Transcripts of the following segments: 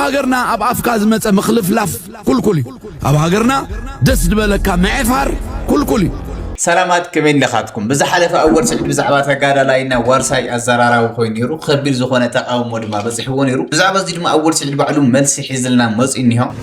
هاجرنا أب أفكاز مت مخلف لف كل أب هاجرنا دس دبلكا معفر كل سلامات كمين لخاتكم بزحلف أول سعيد بزعبات قادا لاينا ورساي الزرارة وخوين يرو خبير زخونة تقاوم ودما بزحوون يرو بزعبات دي أول سعيد بعلوم ملسي حيزلنا مز إنها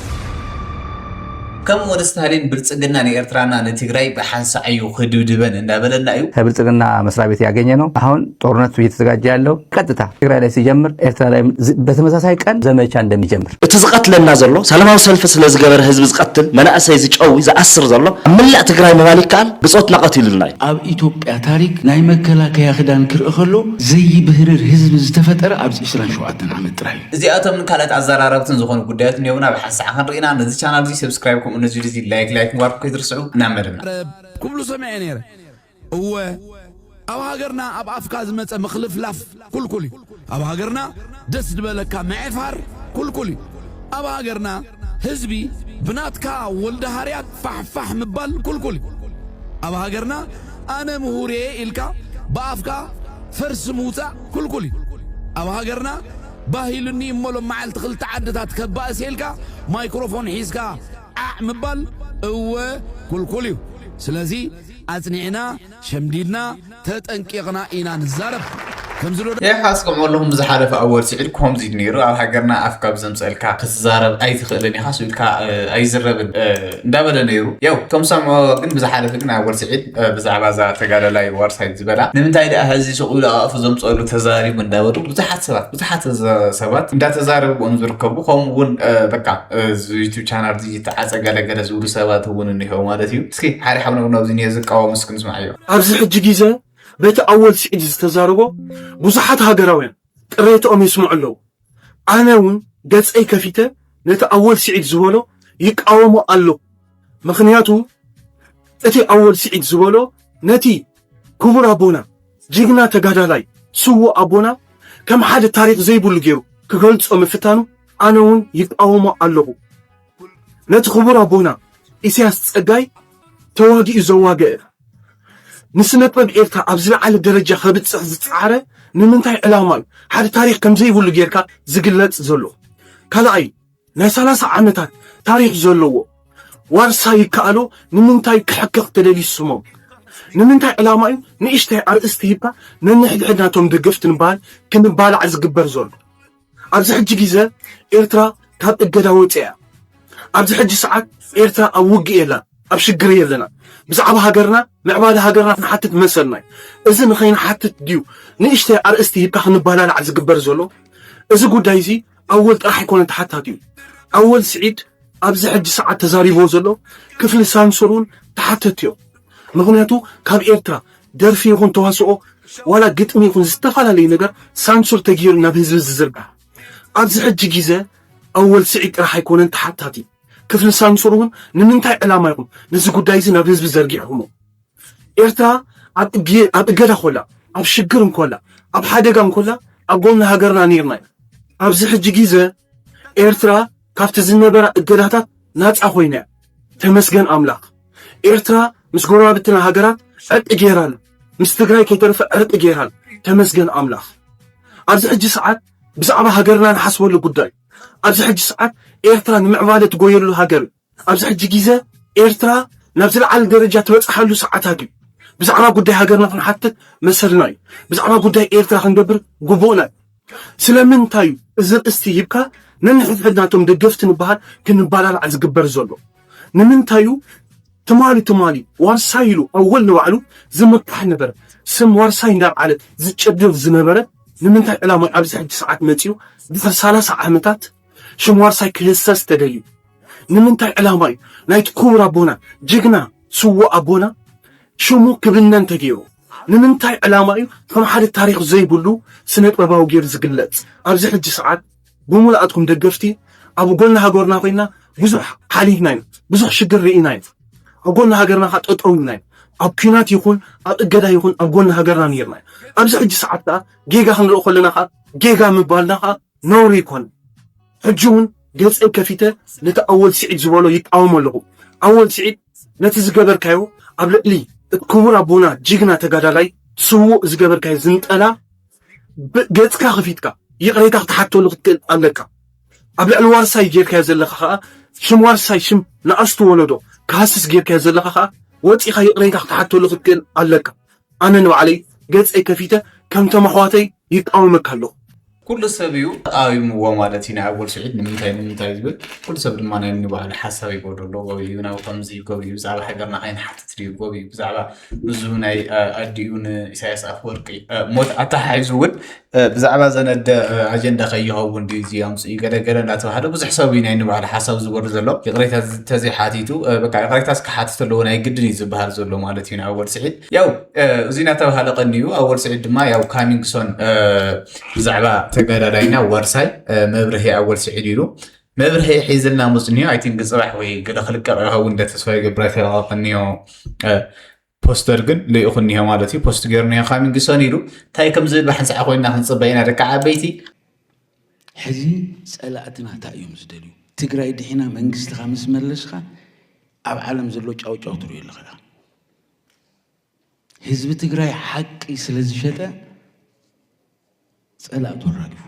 كم ونستهلين بلتسقنا نيرترانا نتيجراي بحنس عيو خدود بن نابلنا أيو بلتسقنا مسرابيت يعجنينه هون طورنت بيتسقى جالو كتتا تيجراي لسي جمر إرترانا بتمساساي كان زي كان دم يجمر تزقت لنا زلوا سلام وسلف سلزجبر حزب زقتل منا أسيزج أو إذا أسر زلوا ملا تيجراي ممالك كان بصوت نقتل لنا أب إثيوبيا تاريخ ناي مكلا كياخدان كرخلو زي بهرر حزب زتفتر أبز إسرائيل شو عدنا عم تراي زي أتم من كالات عزارة بتنزخون قدات نيونا بحنس عن رأينا نزل channel دي سبسكرايب ونزل دي لايك مبارك يدرسوا نعملنا كل سمعني هو أو هاجرنا أب أفكاز مت مخلف لف كل أو هاجرنا دس دبلكا معفر كل أو هاجرنا حزبي بناتكا ولد هاريات فح مبال كل أو هاجرنا أنا مهوري إلكا بأفكا فرس موتا كل أو هاجرنا باهيلني مولو معل تخل تعددات كباس إلكا مايكروفون حيسكا مبال هو كل سلازي أتنعنا شمديدنا تتنقيقنا إنا نزارب كم زلو يا حاسكم والله مزحالف أول سعيدكم زيد نيرو على حجرنا أفكار بزمسألكا خزارب أي تخلني حاسولكا أي زرب دابل نيرو يو كم سمعوا كن مزحالفنا أول سعيد بزعبازا تقال لاي ورسايد زبلا نمن تايد أهزي شغول أفزم سؤالو تزارب من داودو بزحات سبات دا تزارب ونزركبو خم ون بكا يوتيوب channel دي تعاسا قال زولو سبات ون النهو مالتيو سكي حاري حبنا ونوزين يزق أو مسكن اسمعيو أبزي حج جيزة بيت أول سعيد تزاربو بزحات هاجراوين قريتهم يسمعوا له أنا ون جالس أي كفيته نت أول سعيد زوالو يقاوموا قالوا مخنياتو أتي أول سعيد زوالو نتي كبر أبونا جينا تجادلاي سووا أبونا كم حد تاريخ زي بولجيو كقولت أم فتانو أنا ون يقاوموا قالوا نت كبر أبونا إسياس أجاي تواجي زواجه نسنت بإيرتا أبزل على درجة خبت سعره نمنتاي علامة هذا تاريخ كم زي يقولوا جيركا زقلت زلوا كلاي نسالس عمتات تاريخ زلوا ورساي كألو نمنتاي كحقق تدلي السمو نمنتاي علامة نيشتي أرستيبا ننحد عندنا توم دقفت نبال كن نبال عز قبر زل أبز حج جيزة إيرترا كاب الجداوتيا أبز حج ساعات إيرترا أوجي إلا أبشجري لنا بس عبها هاجرنا معبال هاجرنا حتى تمثلنا إذا نخين حتى ديو نيشتي أرستي بخن بالال عز قبر زلو إذا قد دايزي أول راح يكون أنت حتى ديو أول سعيد أبز حج ساعة تزاري بوزلو كيف لسان سرون تحت تيو مغنياتو كاب إيرترا درفي يكون تواسو ولا قتمي يكون استفال لي نجر سانسور تغيير نبهز الزرقة أبز حج جيزة أول سعيد راح يكون أنت حتى ديو كيف لسان سرون نمنتاي علامة يكون نزق دايزي نبهز بزرقيهم إيرترا أب جدا خلا أب شجرن كلا أب حدا جام كلا أقولنا هاجرنا نيرنا أب زحج جيزة إيرترا كافت زنبرة الجداتات نات أخوينا تمسجن أملاق إيرترا مسجونا بتنا هاجرات أتجيران مستقرأي كي ترفع أتجيران تمسجن أملاق أب زحج ساعات بس أبا هاجرنا نحسب له قداي أب زحج ساعات إيرترا معوالة تغير له هاجر أب زحج جيزة إيرترا نبزل على درجات وتحلو ساعات هاجر بزعما قداي هاجرنا حتى مسرناي بزعما قداي إيرترا خندبر قبونا سلامن تايو إذا استيبكا ننحد عندنا دقفت نبهال كنبالال عز قبر زلو نمن تايو تمالي وارسايلو أول نوعلو زمتح نبرة سم وارساي نار على زتشدف زنبرة نمن تاي علامة عبز حد ساعات متيو دفر 3 عامتات شم وارساي كهساس تدليو نمن تاي علامة نايت كورا بونا جيجنا سوا أبونا شمو كبنان تجيو نمنتاي علامة كم حد التاريخ زي بلو سنة باباو جير زقلت أرزح الج ساعات بمولاتكم دقفتي أبو قلنا هاجرنا قينا بزح حالي ناين بزح شجر رئيناين أقولنا هاجرنا حتى أطعوناين أب كينات يكون أجدا يكون أقولنا هاجرنا نيرنا أرزح الج ساعات جيجا خنلو خلنا جيجا مبالنا نوري يكون حجون جلس الكفيته لتأول سعيد زوالو يتقاوم له أول سعيد نتزقبر كايو قبل لي كبر أبونا جيجنا تجادلاي سوء زجبر كاي زنت أنا جتك خفيتك يقريتك تحتو لغتك أملكا قبل الوارساي جيرك يا زلخا شم وارساي شم نقصت ولدو كاسس جيرك يا زلخا وطي خي قرينك حتى لو خكن عليك انا نو علي قص اي كفيته كم تمحواتي يقاومك له كل سبيو قايم ومالتينا اول سعيد نمتاي زبل كل سب ድማ ናይ ንባህል ሓሳብ ይጎደሎ ወይና ወምዚ ይጎብዩ ብዛዕባ ሃገርና ዓይን ሓትት ይጎብዩ ብዛዕባ ብዙ ናይ ኣዲዩን ኢሳያስ ኣፈወርቂ ሞት ኣታሓይዙውን ብዛዕባ ዘነደ ኣጀንዳ ከይኸውን ዲዚ ኣምጽ ይገደገደ እናተባሃለ ብዙሕ ሰብ ናይ ንባህል ሓሳብ ዝወርድ ዘሎ ይቅሬታ ተዘይሓቲቱ በቃ ይቅሬታስ ከሓትት ዘሎ ናይ ግድን ይዝባሃል ዘሎ ማለቲና ኣወል ስዒድ ያው እዚና ተባሃለ ቀኒዩ ኣወል ስዒድ ድማ ያው ካሚንግ ሶን ብዛዕባ ተጋዳዳይና ወርሳይ መብርሄ ኣወል ስዒድ ኢሉ መብርሄ ሒዝልና ሙጽኒዮ አይ ቲንክ ጽባሕ ወይ ገለ خلق ረሃው እንደ ተስፋይ ገብራይ ተራቀኒዮ ፖስተር ግን ለይኹኒዮ ማለት እዩ ፖስት ገርኒዮ ካሚንግ ሶን ኢሉ ታይ ከም ዝብል ባሕንሳ ኮይና ክንጽበይና ደካ ዓበይቲ ሕዚ ጸላእትና ታዮም ዝደልዩ ትግራይ ድሒና መንግስቲ ካምስ መለስኻ ኣብ ዓለም ዘሎ ጫውጫው ትሩ ይልኻ ህዝቢ ትግራይ ሓቂ ስለዝሸጠ ጸላእቱ ራዲፉ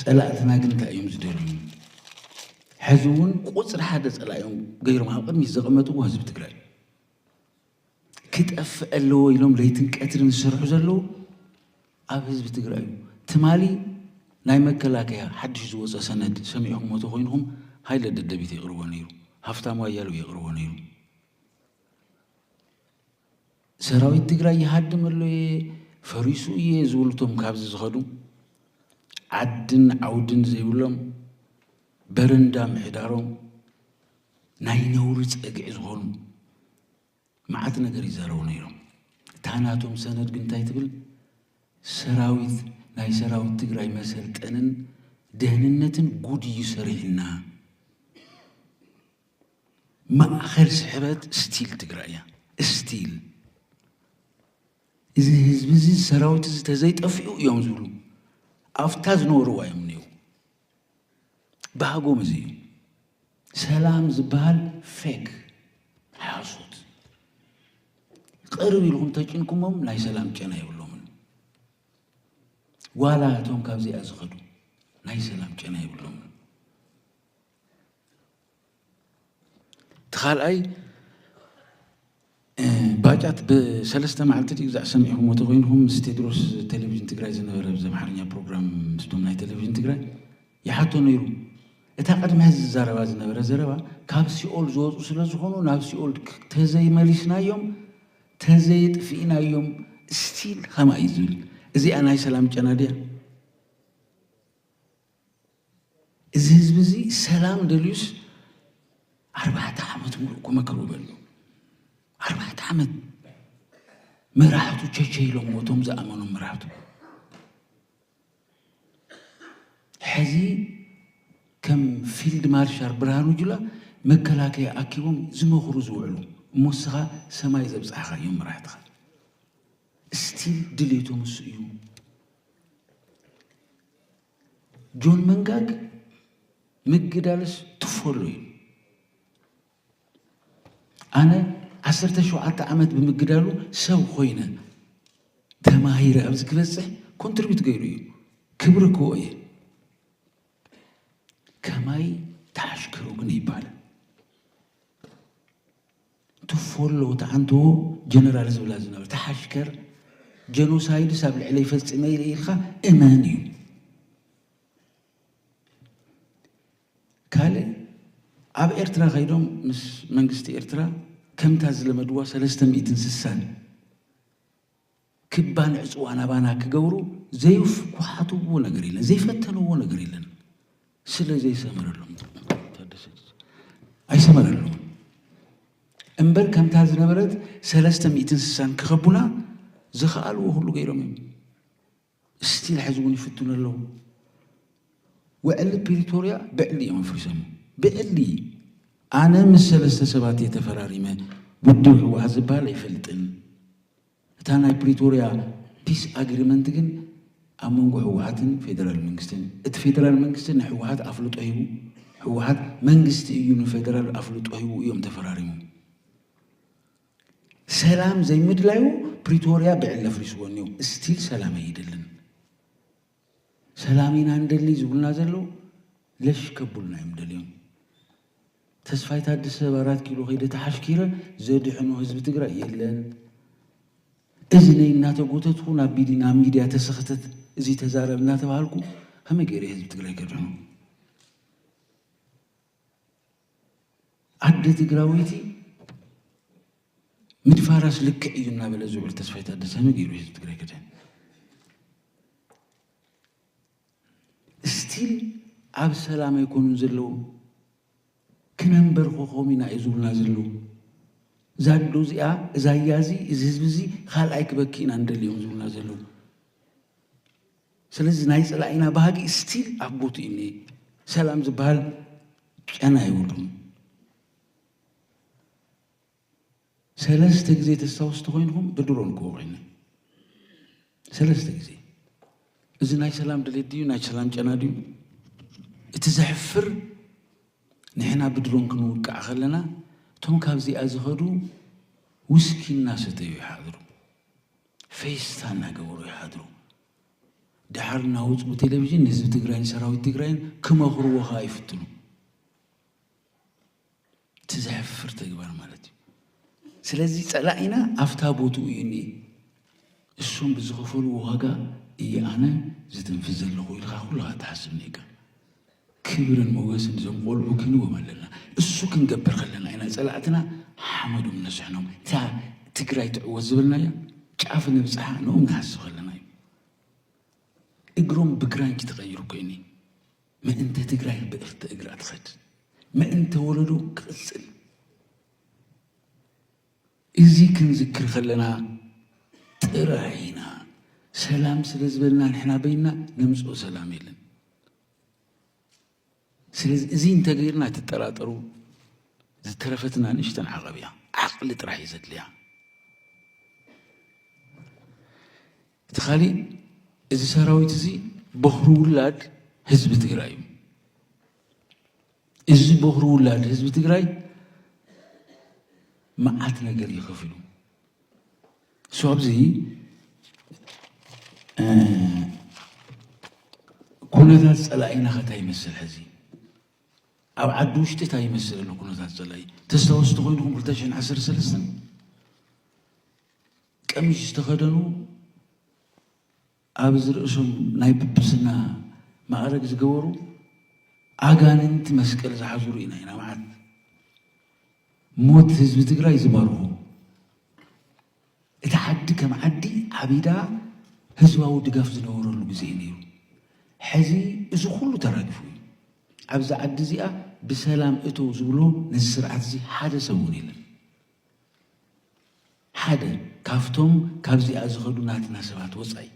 ጸላእትና ግን ታዮም ዝደልዩ حزون قصر حدا صلايهم غير ما قدم يزقمطوا حزب تግራይ كتف له يلوم ليتن قترن سرح زلو اب حزب تግራይ تمالي ناي مكلاكيا حدش زوص سند سميهم متو خوينهم هاي لددبيت يقربوا نيرو هفتامو يالو يقربوا نيرو سراوي تግራይ يهدم له فريسو يزولتهم كابز زخدو عدن عودن زيبلهم برندا محدارهم ناي نور صقع زغون معت ነገር ይዘራው ነይሮም ታናቶም ሰነድ ግን ታይትብል ሰራዊት ናይ ሰራዊት ትግራይ መሰልጠንን ደህንነትን ጉድ ይሰርህና ማእኸል ስሕበት ስቲል ትግራያ ስቲል እዚ ህዝብ እዚ ሰራዊት እዚ ተዘይጠፍኡ እዮም ዝብሉ ኣፍታ ዝነበሩ ዋዮም ነይሩ باغو مزي سلام زبال فيك حاسوت قرب لهم تجنكمهم لا سلام جنا يقولون ولا توم كابزي ازخدو لا سلام جنا يقولون تخال اي باجات بسلسته معلتي يزع سمعهم وتغينهم استدروس تلفزيون تግራይ ዝነበረ በአማርኛ ፕሮግራም ስቶምናይ ቴሌቪዥን ትግራይ يحطو نيرو اتا قدم هز زربا زنبره زربا كاب سيول زوصو سلازخونو ناب سيول تزي ماليسنا يوم تزي طفينا يوم ستيل خما يزول ازي انا سلام جناديا ازي زبزي سلام دليس 4 عامت ملكو مكرو بلو 4 عامت مراحتو تشيلو موتوم زامنو مراحتو حزي كم فيلد مارشال برهانو جلا مكلاكي اكيبهم زمخرو زوعلو موسخا سماي زبصحا يوم راحتها ستيل دليتو مسيو جون منغاك مقدالس تفولو انا 17 عامت بمقدالو سو خوينا تماهير ابز كبصح كونتريبيوت غيرو كبركو ايه كماي تاشكرو غنيبال تفولو تعنتو جنرال زبلازنا تحشكر جنوسايد سابل علي فصمي ليخا اماني كاله اب ارترا خيدوم مس منغستي ارترا كم تازلمدوا 300 انسسان كبان عصوانا بانا كغورو زيف كحاتو ነገር የለን ዘይፈተነው ነገር የለን ስለዚህ ይሰመረሉም አይሰመረሉም እንበር ከምታዝ ነበረት 300 እንስሳን ከኸቡና ዝኻሉ ሁሉ ገይሮም ስቲል حزون ይፍቱነለው ወዕል ፕሪቶሪያ በዕሊ መንፍሪሰም በዕሊ አነ መሰለስተ ሰባት የተፈራሪመ ብድው ዋዝባል ይፈልጥን ታናይ ፕሪቶሪያ ፒስ አግሪመንት ግን أمون حوحاتن فيدرال منجستن الفيدرال منجستن حوحات أفلط أيو حوحات منجست يون فيدرال أفلط أيو يوم تفراريمو سلام زي مدلايو بريتوريا بعلا فريسوانيو استيل سلام يدلن سلامين عندلي زبلنا زلو ليش كبلنا يمدليهم تسفاي تادس بارات كيلو غير تحشكيره زاد حنو حزب تقرا يلن اذني ناتو قوتتو نابيدينا ميديا تسختت ازي تزاربنا تبالكو هم غيري حزب تقرا يكرنو عد تقراويتي مدفارس لك اينا بلا زول تسفاي تادس هم غيري حزب تقرا يكرن ستيل عب سلام يكونوا زلو كننبر خومينا يزولنا زلو زادو زيا زايازي زهزبزي خال ايك بكينا اندليون زولنا زلو سلازي نايس لاينا باغي ستيل ابوتو اني سلام زبال انا يولم سلاسته غزي تستوستو وينهم بدرون كوغينا سلاسته غزي اذا ناي سلام دليديو ناي سلام جناديو اتزحفر نحنا بدرون كنوقع خلنا توم كابزي ازخدو وسكي الناس تيو يحاضروا فيستانا قبروا يحاضروا دحرنا وصبو تلفزيون نزب تقراين سراوي تقراين كما خروا خايفتنو تزحفر تقبر مالتي سلازي صلاينا افتابوتو يني السوم بزخفلو وهاغا إيه أنا زتنفذ اللغو إلغا كلها تحسبني كان كبير المواسن زنقول وكنو مالنا السوكن قبر خلنا إنا سلعتنا حمدو من نسحنهم تا تقراي تعوزبلنا يا كعف نبصحا نوم نحسب خلنا اقروم بقرانك تغيروا كيني ما انت تقراي بإخت اقرأ تخد ما انت ولدو كسل إزي كنذكر خلنا تراعينا سلام سلزبلنا نحنا بينا نمسو سلام يلن سلز زي انت غيرنا تتراطروا ترفتنا نشتن عقبيا عقل طرح يزد ليها تخالي اذا سراويت زي بخرو ولاد حزب تግራይ እዚ بخرو ولاد حزب تግራይ معات ነገር ይከፍሉ ሶብዚ ኩነታት ጸላኢና ኸታ ይመስል ሕዚ ኣብ ዓዲ ውሽጢ ታ ይመስል ኣሎ ኩነታት ጸላኢ ተስታውስቲ ኮይንኩም 2013 ቀሚሽ ዝተኸደኑ ኣብ ዝርእሶም ናይ ጵጵስና ማዕረግ ዝገበሩ ኣጋንንት መስቀል ዝሓዙሩ ኢና ኢና መዓት ሞት ህዝቢ ትግራይ ዝመርሑ እቲ ዓዲ ከም ዓዲ ዓቢዳ ህዝባዊ ድጋፍ ዝነበረሉ ግዜ ነይሩ ሕዚ እዚ ኩሉ ተራጊፉ ኣብዚ ዓዲ እዚኣ ብሰላም እቶ ዝብሎ ነዚ ስርዓት እዚ ሓደ ሰብ እውን የለን ሓደ ካብቶም ካብዚኣ ዝኸዱ ናትና ሰባት ወፃኢ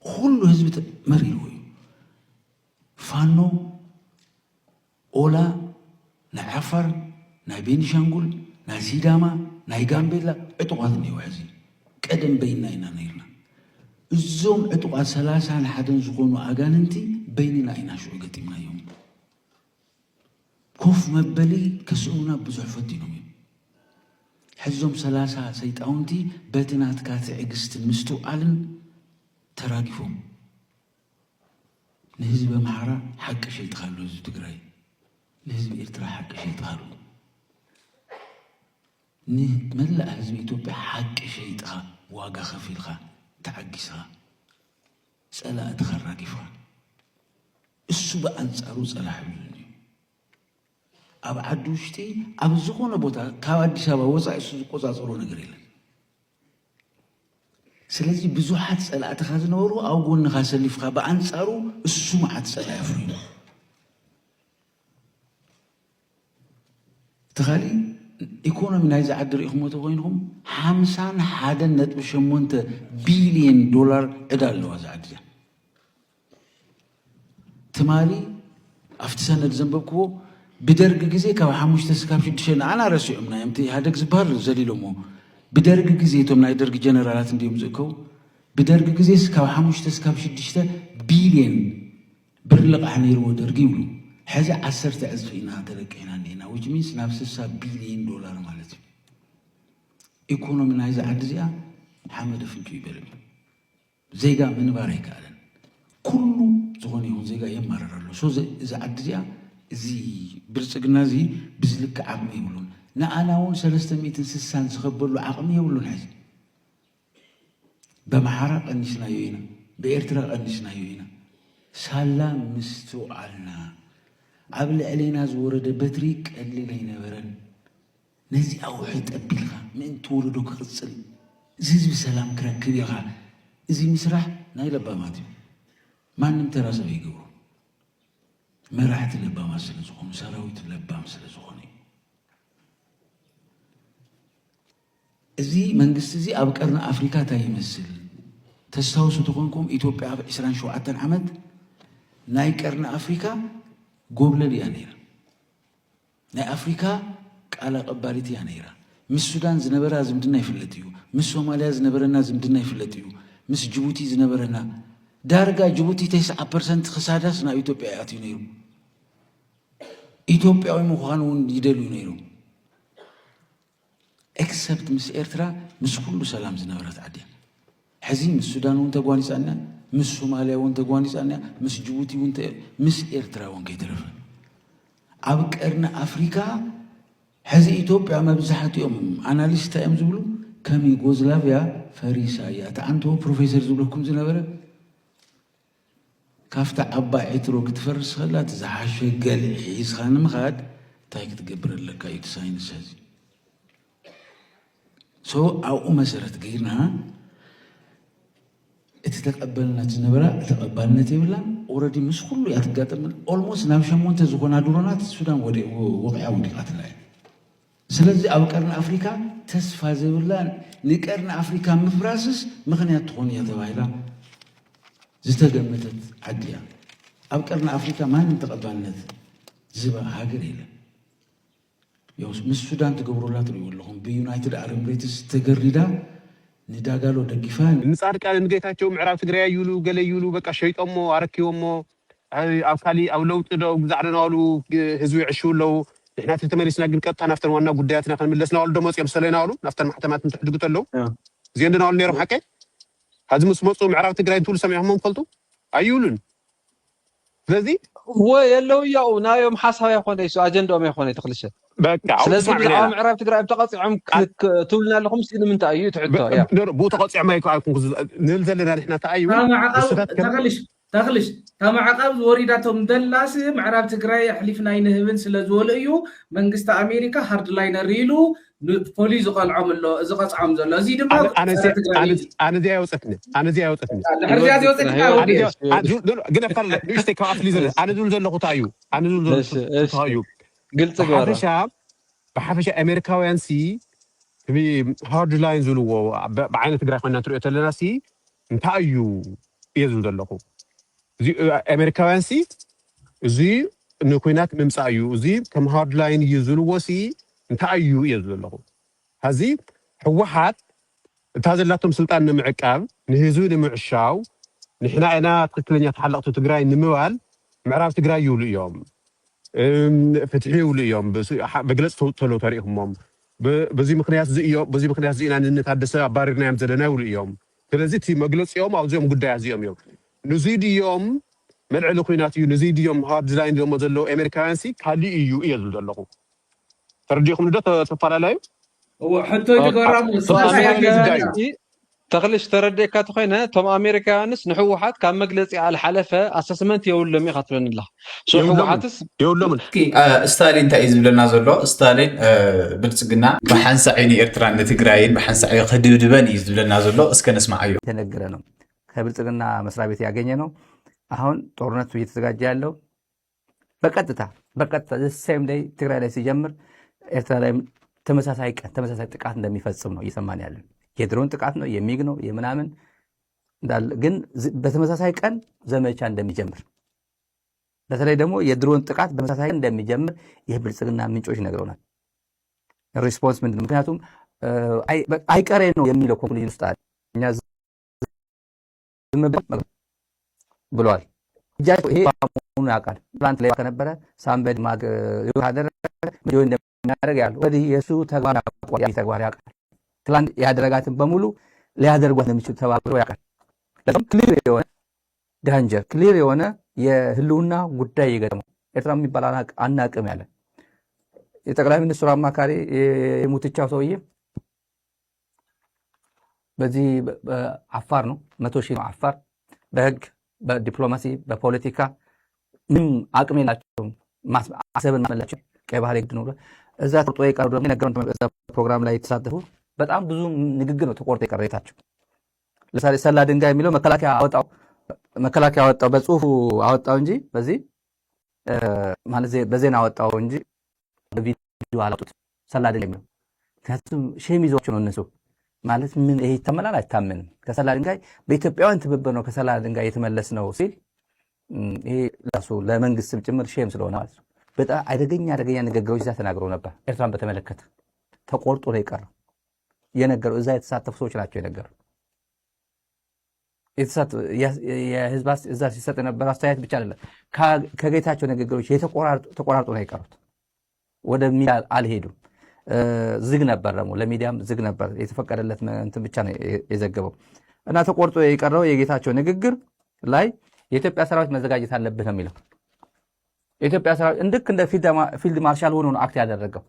ኩሉ ህዝቢ መሪሩ እዩ ፋኖ ኦላ ናይ ዓፋር ናይ ቤኒሻንጉል ናይ ሲዳማ ናይ ጋምቤላ ዕጡቋት እኒአው ሕዚ ቀደም በይና ኢና ነይርና እዞም ዕጡቋት 31 ዝኾኑ ኣጋንንቲ በይንና ኢና ሽዑ ገጢምናዮም ኮፍ መበሊ ከስኡና ብዙሕ ፈቲኖም እዮም ሕዞም 30 ሰይጣውንቲ በቲ ናትካ ትዕግስትን ምስትውዓልን ተራጊፎም ንህዝቢ ኣምሓራ ሓቂ ሸይጥኻሉ ህዝቢ ትግራይ ንህዝቢ ኤርትራ ሓቂ ሸይጥኻሉ ንመላእ ህዝቢ ኢትዮጵያ ሓቂ ሸይጥኻ ዋጋ ከፊልኻ ተዓጊስኻ ጸላእትኻ ራጊፍኻ እሱ በኣንጻሩ ጸላሕ ብሉን እዩ ኣብ ዓዲ ውሽጢ ኣብ ዝኾነ ቦታ ካብ ኣዲስ ኣበባ ወፃኢ እሱ ዝቆፃፀሮ ነገር የለን ስለዚ ብዙሓት ጸላእትኻ ዝነበሩ ኣብ ጎንኻ ሰሊፍካ በኣንጻሩ እሱ መዓት ጸላእ ኣፍርዩ ተኻሊ ኢኮኖሚ ናይ ዝዓዲ ርኢኹሞ ተኮይንኩም 51.8 ቢልዮን ዶላር ዕዳ ኣለዋ ዝዓዲ እያ ትማሊ ኣብቲ ሰነድ ዘንበብክዎ ብደርጊ ግዜ ካብ 5 እስካብ 6 ኣና ረሲዖምና እዮም እቲ ኢህደግ ዝበሃል ዘሊሎሞ بدرج جزء توم نايدر جنرالات نديم زكو بدرج جزء سكاب 5 سكاب 6 بليون برلق حنيرو درجيولو حاجة 10 أزفينا تركينا نينا which means نفس بليون دولار مالتي إيكونومي نايزة عدزيا حمد فنجي بلبي زيجا من بارك علن ኩሉ ዝኾነ ይሁን ዜጋ የማረራሉ እዚ ዓዲ እዚኣ እዚ ብልፅግና እዚ ብዝልክ ዓቕሚ ይብሉን ንኣና እውን 360 ዝኸበሉ ዓቕሚ የብሉን ሕዚ በማሓራ ቀኒስናዮ ኢና ብኤርትራ ቀኒስናዮ ኢና ሳላ ምስቱ አልና ኣብ ልዕሌና ዝወረደ በትሪ ቀሊል ኣይነበረን ነዚ ኣውሒ ጠቢልካ ምእንቲ ወለዶ ክቕፅል እዚ ህዝቢ ሰላም ክረክብ ኢኻ እዚ ምስራሕ ናይ ለባማት እዩ ማንም ተራሰብ ይገብሩ መራሕቲ ለባማት ስለ ዝኾኑ ሰራዊት ለባም ስለ ዝኾነ እዚ መንግስቲ እዚ ኣብ ቀርኒ ኣፍሪካ እንታይ ይመስል ተስታውሱ ተኾንኩም ኢትዮጵያ ኣብ 27 ዓመት ናይ ቀርኒ ኣፍሪካ ጎብለል እያ ነይራ ናይ ኣፍሪካ ቃል ኣቐባሊት እያ ነይራ ምስ ሱዳን ዝነበረ ዝምድና ይፍለጥ እዩ ምስ ሶማልያ ዝነበረና ዝምድና ይፍለጥ እዩ ምስ ጅቡቲ ዝነበረና ዳርጋ ጅቡቲ 90% ክሳዳስ ናብ ኢትዮጵያ ኣትዩ ነይሩ ኢትዮጵያዊ ምዃኑ እውን ይደልዩ ነይሩ ኤክሰፕት ምስ ኤርትራ ምስ ኩሉ ሰላም ዝነበረት ዓዲ ሕዚ ምስ ሱዳን እውን ተጓኒፃና ምስ ሶማልያ እውን ተጓኒፃና ምስ ጅቡቲ እውን ምስ ኤርትራ እውን ከይተረፈ ኣብ ቀርኒ ኣፍሪካ ሕዚ ኢትዮጵያ መብዛሕትኦም ኣናሊስት እዮም ዝብሉ ከም ዩጎዝላቪያ ፈሪሳ እያ እታ ኣንቶ ፕሮፌሰር ዝብለኩም ዝነበረ ካፍታ ዓባይ ዒትሮ ክትፈርስ ከላ ትዝሓሸ ገልዒ ሒዝካ ንምኻድ እንታይ ክትገብር ኣለካ እዩ ሳይንስ ሕዚ ኣብኡ መሰረት ገይርና እቲ ተቀበልናት ዝነበራ ተቀባልነት ይብላ ኦልሬዲ ምስ ኩሉ እያ ትጋጠምን ኦልሞስት ናብ 8 ዝኾና ድሮናት ሱዳን ወቂዓ ወዲቃት ላይ ስለዚ ኣብ ቀርኒ ኣፍሪካ ተስፋ ዘብላ ንቀርኒ ኣፍሪካ ምፍራስስ ምክንያት ትኾን እያ ተባሂላ ዝተገመተት ዓዲ እያ ኣብ ቀርኒ ኣፍሪካ ማንም ተቀባልነት ዝባ ሃገር የለን ምስ ሱዳን ትገብሩላ ትሪኡ ኣለኹም ብዩናይትድ አረብ ኤሚሬትስ ተገሪዳ ንዳጋሎ ደጊፋ ንጻድቃን ንጌታቸው ምዕራብ ትግራይ ይሉ ገለ ይሉ በቃ ሸይጦሞ አረኪዮሞ ኣብ ካሊ ኣብ ለውጥ ደው ግዛዕናሉ ህዝቢ ይዕሽውለው ንሕና ተመሊስና ግን ቀጥታ ናፍተን ዋና ጉዳያትና ክንምለስና ወልዶ መጽኦም ሰለናሉ ናፍተን ማሕተማት እንትሕድጉት ኣለው እዚአን ደናሉ ነይሮም ሓቀይ ሕዚ ምስ መጹ ምዕራብ ትግራይ ትውል ሰሚዕهم ፈልጡ ኣይውሉን ስለዚህ ወይ የለው ያው ናዮም ሓሳብ ይኾነ እሱ አጀንዳኦም ይኾነ ተክልሽ በቃ ስለዚህ ብዛዕባ ምዕራብ ትግራይ ተቐፂዖም ትብልና ኣለኹም ሲሉ ምንታይ እዩ ትሕቶ ያ ቦ ተቐፂዖም ኣይኮን ንል ዘለና ንሕና ተኣዩ ተኽልሽ ተማዓቃብ ወሪዳቶም ደላስ ምዕራብ ትግራይ ኣሕሊፍና ይንህብን ስለ ዝበሉ እዩ መንግስቲ ኣሜሪካ ሃርድ ላይነር ኢሉ ፖሊስ ዝቐልዖም ኣሎ እዚ ቀፅዖም ዘሎ እዚ ድማ ኣነ ዚያ ይወፀትኒ ግን ኣካል ንእሽተይ ካብ ኣፍሊ ዘለ ኣነ ዝብል ዘለኹ እንታይ እዩ ኣነ ዝብል ዘለኹ እዩ ግልጽ ገበራ ብሓፈሻ ኣሜሪካውያን ሲ ሃርድ ላይን ዝብልዎ ብዓይነ ትግራይ ኮይና ትሪኦ ተለና ሲ እንታይ እዩ እየ ዝብል ዘለኹ ኣሜሪካውያን ሲ እዚ ንኩናት ምምፃእ እዩ እዚ ከም ሃርድ ላይን እዩ ዝብልዎ ሲ እንታይ እዩ እየ ዝብል ዘለኹ ሕዚ ሕወሓት እታ ዘላቶም ስልጣን ንምዕቃብ ንህዝቢ ንምዕሻው ንሕና ኢና ትክክለኛ ተሓለቕቲ ትግራይ ንምባል ምዕራብ ትግራይ ይብሉ እዮም ፍትሒ ይብሉ እዮም መግለፂ ተውፅተሎ ተሪኢኹሞም በዚ ምክንያት እዚ ኢና ንታደሰ ኣባሪርና እዮም ዘለና ይብሉ እዮም ስለዚ እቲ መግለፂኦም ኣብዚኦም ጉዳያት እዚኦም እዮም ንዚ ድዮም መልዕሊ ኩናት እዩ ንዚ ድዮም ሃርድ ላይን ደሞ ዘለዎ ኣሜሪካውያን ሲ ካሊእ እዩ እየ ዝብል ዘለኹ ተረዲኹም ዶ ተፈላለዩ ሕቶ ይትገራሙ ተኽልሽ ተረዲእካ ተኾይነ ቶም ኣሜሪካውያንስ ንሕወሓት ካብ መግለፂ ኣልሓለፈ ኣሰስመንት የብሎም ኢኻ ትብለኒ ኣለኻ ሕወሓትስ የብሎምን ስታሊን እንታይ እዩ ዝብለና ዘሎ ስታሊን ብልፅግና ብሓንሳዒኒ ኤርትራን ንትግራይን ብሓንሳዒ ክድብድበን እዩ ዝብለና ዘሎ እስከ ነስማዕ እዩ የተነገረ ነው ከብልጽግና መስሪያ ቤት ያገኘ ነው አሁን ጦርነቱ እየተዘጋጀ ያለው በቀጥታ ሴም ዴይ ትግራይ ላይ ሲጀምር ኤርትራ ላይ ተመሳሳይ ጥቃት እንደሚፈጽም ነው እየሰማን ያለን የድሮን ጥቃት ነው የሚግ ነው የምናምን ግን በተመሳሳይ ቀን ዘመቻ እንደሚጀምር በተለይ ደግሞ የድሮን ጥቃት በተመሳሳይ ቀን እንደሚጀምር የብልጽግና ምንጮች ነግረውናል ሪስፖንስ ምንድነው ምክንያቱም አይቀሬ ነው የሚለው ኮንክሉዥን ውስጥ አለ እኛ ብሏል ይሄ አሁን ያውቃል ፕላንት ላይ ከነበረ ሳምበድ ማግ ያደረገ ምን እንደሚያደርግ ያለው ወዲህ የሱ ተግባር ያውቃል ፕላን ያደረጋትን በሙሉ ሊያደርጓት እንደሚችሉ ተባብረው ያውቃል ለምን ክሊር የሆነ ዳንጀር ክሊር የሆነ የህልውና ጉዳይ ይገጥመው ኤርትራ የሚባል አናቅም ያለ የጠቅላይ ሚኒስትሩ አማካሪ የሙትቻው ሰውዬ በዚህ አፋር ነው 100,000 ነው አፋር በህግ በዲፕሎማሲ በፖለቲካ ምን አቅም የላቸውም አሰብን ማመላቸው ቀይ ባህር ይግድ ነው እዛ ተቆርጦ የቀሩ ደግሞ ነገሩን በዛ ፕሮግራም ላይ የተሳተፉ በጣም ብዙ ንግግር ነው ተቆርጦ የቀረታቸው ለምሳሌ ሰላ ድንጋይ የሚለው መከላከያ አወጣው በጽሁፉ አወጣው እንጂ በዚህ ማለት በዜና አወጣው እንጂ በቪዲዮ አላወጡት ሰላ ድንጋይ የሚለው ከቱም ሼም ይዟቸው ነው እነሱ ማለት ምን ይሄ ተመላላ አይታመንም ከሰላ ድንጋይ በኢትዮጵያውያን ትብብር ነው ከሰላ ድንጋይ የተመለስ ነው ሲል ይሄ ለሱ ለመንግስት ጭምር ሼም ስለሆነ ማለት ነው በጣም አደገኛ ንግግሮች እዛ ተናግረው ነበር ኤርትራን በተመለከተ ተቆርጦ ነው የቀረው የነገሩ እዛ የተሳተፉ ሰዎች ናቸው የነገሩ የህዝብ እዛ ሲሰጥ ነበር አስተያየት ብቻ አይደለም ከጌታቸው ንግግሮች ተቆራርጦ ነው የቀሩት ወደ ሚዲያ አልሄዱም ዝግ ነበር ደግሞ ለሚዲያም ዝግ ነበር የተፈቀደለት እንትን ብቻ ነው የዘገበው እና ተቆርጦ የቀረው የጌታቸው ንግግር ላይ የኢትዮጵያ ሰራዊት መዘጋጀት አለበት ነው የሚለው የኢትዮጵያ ሰራዊት እንደ ፊልድ ማርሻል ሆኖ ነው አክት ያደረገው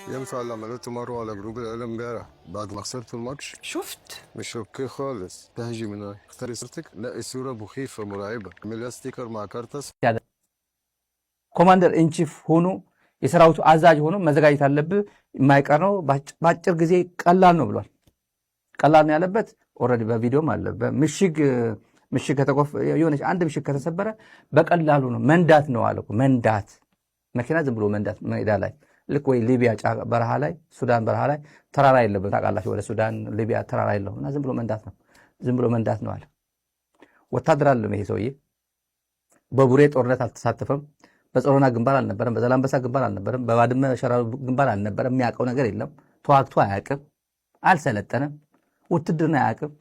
ينفع العمليات تمر على جروب الإعلام امبارح بعد ما خسرت الماتش شفت مش اوكي خالص تهجي من اختاري صورتك نقي صورة مخيفة مرعبة اعملي ستيكر مع كارتس ኮማንደር ኢንቺፍ ሆኖ የሰራዊቱ አዛዥ ሆኖ መዘጋጀት አለበት የማይቀር ነው ባጭር ጊዜ ቀላል ነው ብሏል ቀላል ነው ያለበት ኦሬዲ በቪዲዮም አለ ምሽግ ከተቆፍ የሆነች አንድ ምሽግ ከተሰበረ በቀላሉ ነው መንዳት ነው አለኩ መንዳት መኪና ዝም ብሎ መንዳት ሜዳ ላይ ልክ ወይ ሊቢያ በረሃ ላይ ሱዳን በረሃ ላይ ተራራ የለበት ታውቃላችሁ ወደ ሱዳን ሊቢያ ተራራ የለውና ዝም ብሎ መንዳት ነው አለ ወታደር አለ ይሄ ሰውዬ በቡሬ ጦርነት አልተሳተፈም በጾሮና ግንባር አልነበረም በዘላንበሳ ግንባር አልነበረም በባድመ ሸራሮ ግንባር አልነበረም የሚያውቀው ነገር የለም ተዋግቶ አያውቅም አልሰለጠነም ውትድርና አያውቅም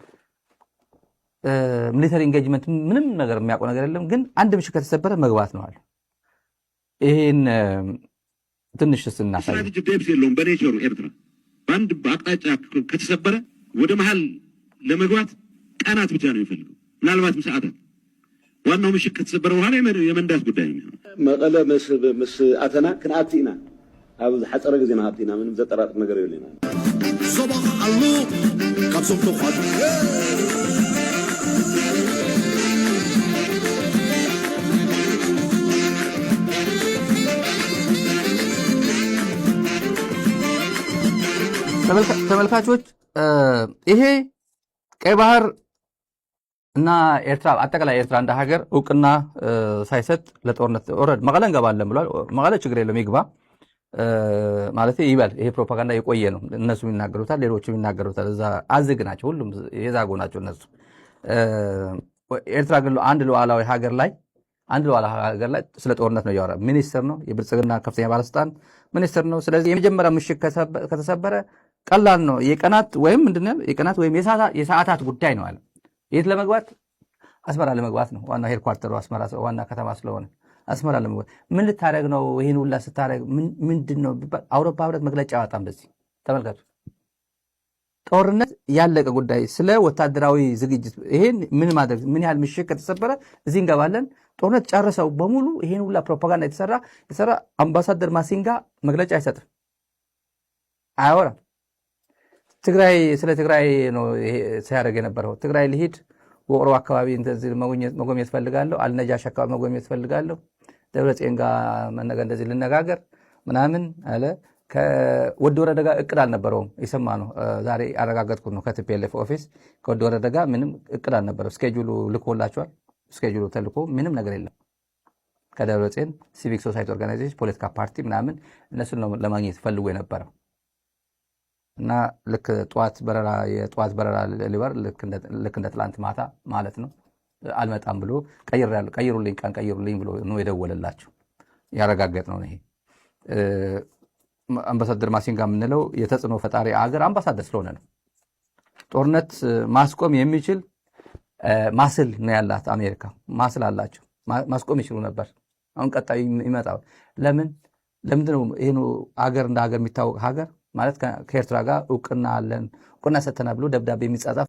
ሚሊተሪ ኢንጌጅመንት ምንም ነገር የሚያውቀው ነገር የለም ግን አንድ ምሽግ ከተሰበረ መግባት ነው አለ ይሄን ትንሽ ስናሳይ ስትራቴጂ ዴፕስ የለውም በኔቸሩ ኤርትራ ባንድ አቅጣጫ ከተሰበረ ወደ መሃል ለመግባት ቀናት ብቻ ነው የሚፈልገው ምናልባትም ሰዓታት ዋናው ምሽግ ከተሰበረ በኋላ የመንዳት ጉዳይ ነው መቀለ ምስ አተና ክንአቲና ኣብ ሓፀረ ግዜና አቲና ምንም ዘጠራጥ ነገር የለና صباح الله ካብሶም ተኳት ተመልካቾች ይሄ ቀይ ባህር እና ኤርትራ አጠቃላይ ኤርትራ እንደ ሀገር እውቅና ሳይሰጥ ለጦርነት ኦሬዲ መቀለ እንገባለን ብሏል መቀለ ችግር የለም ይግባ ማለት ይበል ይሄ ፕሮፓጋንዳ የቆየ ነው እነሱ የሚናገሩታል ሌሎችም ይናገሩታል እዛ አዝግ ናቸው ሁሉም የዛጎ ናቸው እነሱ ኤርትራ ግን አንድ ሉዓላዊ ሀገር ላይ ስለ ጦርነት ነው ያወራ ሚኒስትር ነው የብልጽግና ከፍተኛ ባለስልጣን ሚኒስትር ነው ስለዚህ የመጀመሪያ ምሽግ ከተሰበረ ቀላል ነው የቀናት ወይም ምንድነው የቀናት ወይም የሰዓታት ጉዳይ ነው አለ የት ለመግባት አስመራ ለመግባት ነው ዋና ሄድኳርተሩ አስመራ ዋና ከተማ ስለሆነ አስመራ ለመግባት ምን ልታረግ ነው ይሄን ሁላ ስታረግ ምንድነው አውሮፓ ህብረት መግለጫ ያወጣም በዚህ ተመልከቱ ጦርነት ያለቀ ጉዳይ ስለ ወታደራዊ ዝግጅት ይሄን ምን ማድረግ ምን ያህል ምሽግ ከተሰበረ እዚህ እንገባለን ጦርነት ጨርሰው በሙሉ ይሄን ሁላ ፕሮፓጋንዳ የተሰራ አምባሳደር ማሲንጋ መግለጫ አይሰጥም አያወራም ስለ ትግራይ ነው ሲያደርግ የነበረው ትግራይ ልሂድ ወቅሮ አካባቢ እንደዚህ መጎብኘት ፈልጋለሁ አልነጃሽ አካባቢ መጎብኘት ፈልጋለሁ ደብረጽዮን ጋር እንደዚህ ልነጋገር ምናምን አለ ከወድ ወረደ ጋር እቅድ አልነበረውም ይሰማ ነው ዛሬ አረጋገጥኩት ነው ከቲፒኤልኤፍ ኦፊስ ከወድ ወረደ ጋር ምንም እቅድ አልነበረው ስኬጁሉ ልኮላቸዋል ስኬጁሉ ተልኮ ምንም ነገር የለም ከደብረጽዮን ሲቪክ ሶሳይቲ ኦርጋናይዜሽን ፖለቲካ ፓርቲ ምናምን እነሱን ነው ለማግኘት ፈልጎ የነበረው እና ልክ የጧት በረራ ሊበር ልክ እንደ ትላንት ማታ ማለት ነው አልመጣም ብሎ ቀይሩልኝ ብሎ ነው የደወለላቸው ያረጋገጥ ነው ይሄ አምባሳደር ማሲንጋ የምንለው የተጽዕኖ ፈጣሪ አገር አምባሳደር ስለሆነ ነው ጦርነት ማስቆም የሚችል ማስል ነው ያላት አሜሪካ ማስል አላቸው ማስቆም ይችሉ ነበር አሁን ቀጣይ ይመጣው ለምንድነው ይሄን አገር እንደ ሀገር የሚታወቅ ሀገር ማለት ከኤርትራ ጋር እውቅና አለን እውቅና ሰተና ብሎ ደብዳቤ የሚጻጻፍ